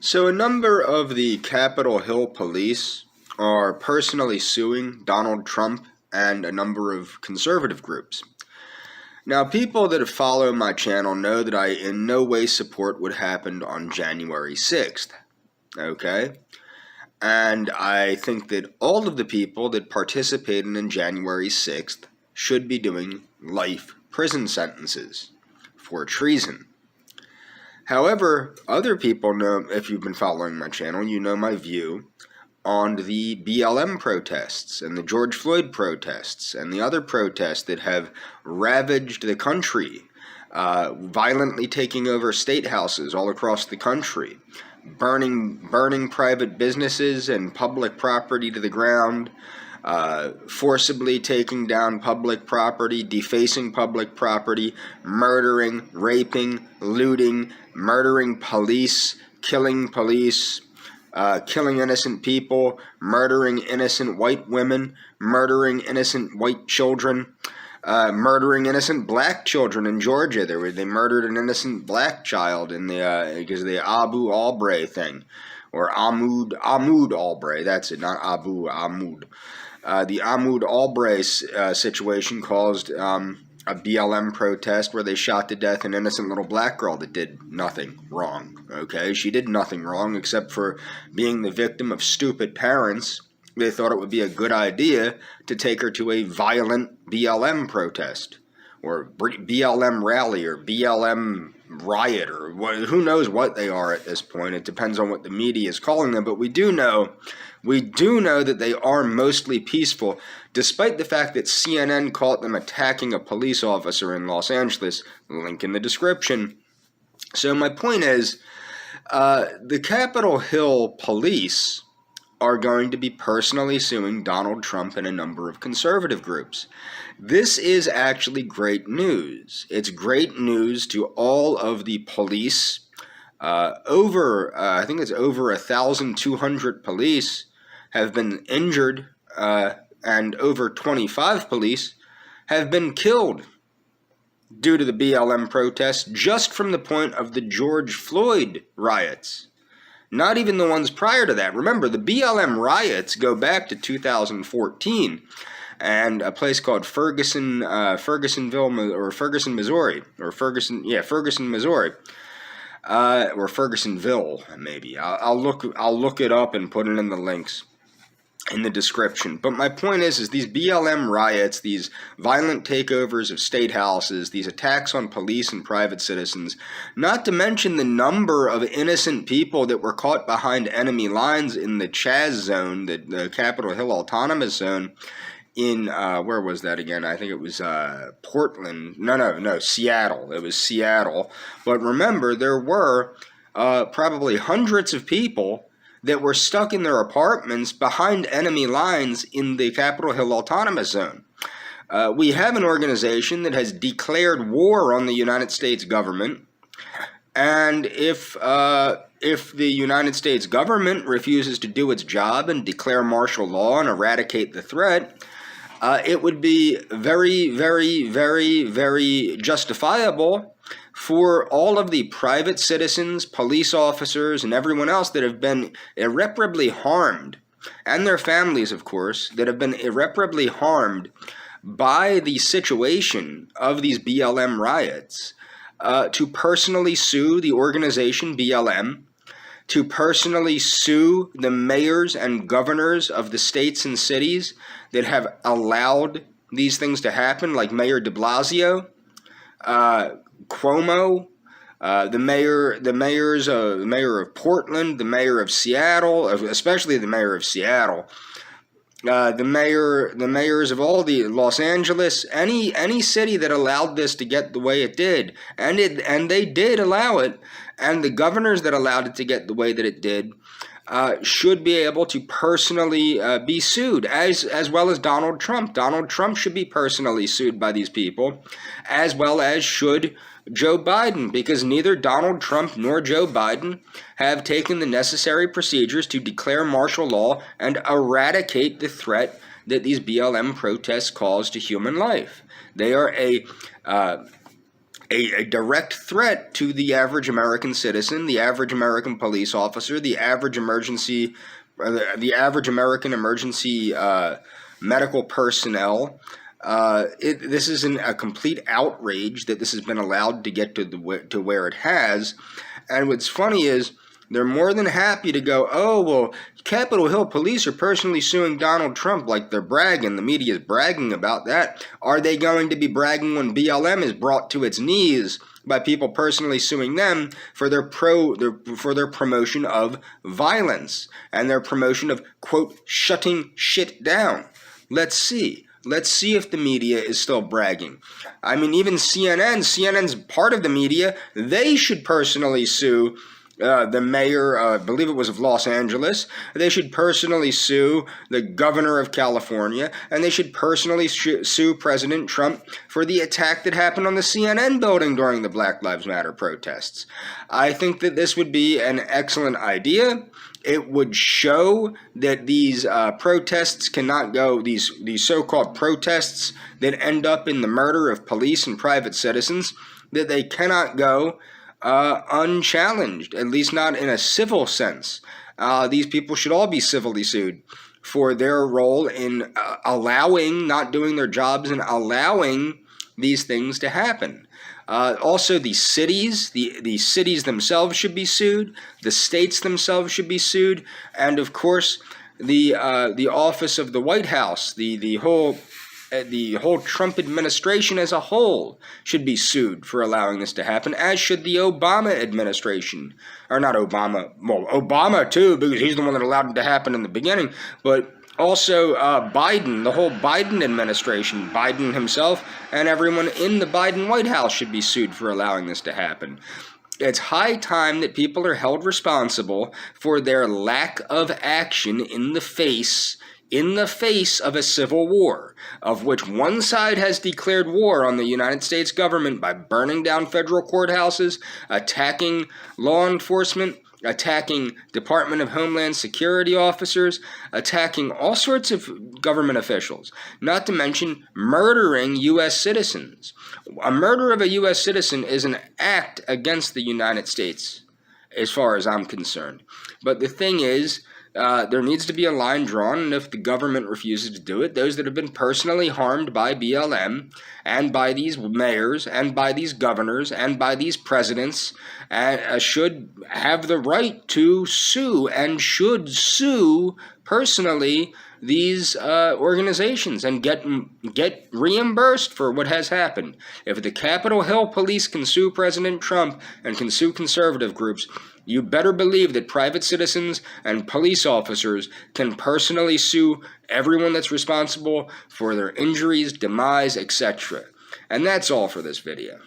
So a number of the Capitol Hill police are personally suing Donald Trump and a number of conservative groups. Now, people that follow my channel know that I in no way support what happened on January 6th, okay? And I think that all of the people that participated in January 6th should be doing life prison sentences for treason. However, other people know, if you've been following my channel, you know my view on the BLM protests and the George Floyd protests and the other protests that have ravaged the country, violently taking over state houses all across the country, burning private businesses and public property to the ground, forcibly taking down public property, defacing public property, murdering, raping, looting, murdering police, killing innocent people, murdering innocent white women, murdering innocent white children, murdering innocent black children in Georgia. They murdered an innocent black child in the because of the Abu Albre thing, or Ahmaud Albre. That's it, not Abu Ahmaud. The Ahmaud Albre situation caused a BLM protest where they shot to death an innocent little black girl that did nothing wrong, okay? She did nothing wrong except for being the victim of stupid parents. They thought it would be a good idea to take her to a violent BLM protest or BLM rally or BLM riot or who knows what they are at this point. It depends on what the media is calling them, but we do know that they are mostly peaceful, despite the fact that CNN caught them attacking a police officer in Los Angeles. Link in the description. So my point is, the Capitol Hill police are going to be personally suing Donald Trump and a number of conservative groups. This is actually great news. It's great news to all of the police. I think it's over 1,200 police have been injured, and over 25 police have been killed due to the BLM protests just from the point of the George Floyd riots. Not even the ones prior to that. Remember, the BLM riots go back to 2014 and a place called Ferguson, Missouri, or Fergusonville, maybe. I'll look it up and put it in the links in the description. But my point is these BLM riots, these violent takeovers of state houses, these attacks on police and private citizens, not to mention the number of innocent people that were caught behind enemy lines in the Chaz zone, the Capitol Hill Autonomous Zone, in, where was that again? I think it was Portland. No, Seattle. It was Seattle. But remember, there were probably hundreds of people that were stuck in their apartments behind enemy lines in the Capitol Hill Autonomous Zone. We have an organization that has declared war on the United States government, and if the United States government refuses to do its job and declare martial law and eradicate the threat, it would be very, very, very, very justifiable for all of the private citizens, police officers, and everyone else that have been irreparably harmed, and their families, of course, that have been irreparably harmed by the situation of these BLM riots, to personally sue the organization BLM, to personally sue the mayors and governors of the states and cities that have allowed these things to happen, like Mayor de Blasio, Cuomo, the mayor of Portland, the mayor of Seattle, especially the mayor of Seattle, the mayors of all the Los Angeles, any city that allowed this to get the way it did, and they did allow it, and the governors that allowed it to get the way that it did, should be able to personally be sued, as well as Donald Trump. Donald Trump should be personally sued by these people, as well as should Joe Biden, because neither Donald Trump nor Joe Biden have taken the necessary procedures to declare martial law and eradicate the threat that these BLM protests cause to human life. They are a a direct threat to the average American citizen, the average American police officer, the average American emergency medical personnel. This is a complete outrage that this has been allowed to get to where it has. And what's funny is they're more than happy to go, oh, well, Capitol Hill police are personally suing Donald Trump, like they're bragging. The media is bragging about that. Are they going to be bragging when BLM is brought to its knees by people personally suing them for their promotion of violence and their promotion of, quote, shutting shit down? Let's see. Let's see if the media is still bragging. I mean, even CNN's part of the media. They should personally sue the mayor, I believe it was of Los Angeles. They should personally sue the governor of California, and they should personally sue President Trump for the attack that happened on the CNN building during the Black Lives Matter protests. I think that this would be an excellent idea. It would show that these protests cannot go, these so-called protests that end up in the murder of police and private citizens, that they cannot go unchallenged, at least not in a civil sense. These people should all be civilly sued for their role in allowing, not doing their jobs and allowing these things to happen. Also, the cities themselves should be sued. The states themselves should be sued, and of course, the office of the White House, the whole Trump administration as a whole should be sued for allowing this to happen, as should the Obama administration. Or not Obama, well, Obama too, because he's the one that allowed it to happen in the beginning, but also Biden, the whole Biden administration, Biden himself, and everyone in the Biden White House should be sued for allowing this to happen. It's high time that people are held responsible for their lack of action in the face of a civil war, of which one side has declared war on the United States government by burning down federal courthouses, attacking law enforcement, attacking Department of Homeland Security officers, attacking all sorts of government officials, not to mention murdering U.S. citizens. A murder of a U.S. citizen is an act against the United States, as far as I'm concerned. But the thing is, there needs to be a line drawn, and if the government refuses to do it, those that have been personally harmed by BLM and by these mayors and by these governors and by these presidents should have the right to sue and should sue personally these organizations and get reimbursed for what has happened. If the Capitol Hill police can sue President Trump and can sue conservative groups, you better believe that private citizens and police officers can personally sue everyone that's responsible for their injuries, demise, etc. And that's all for this video.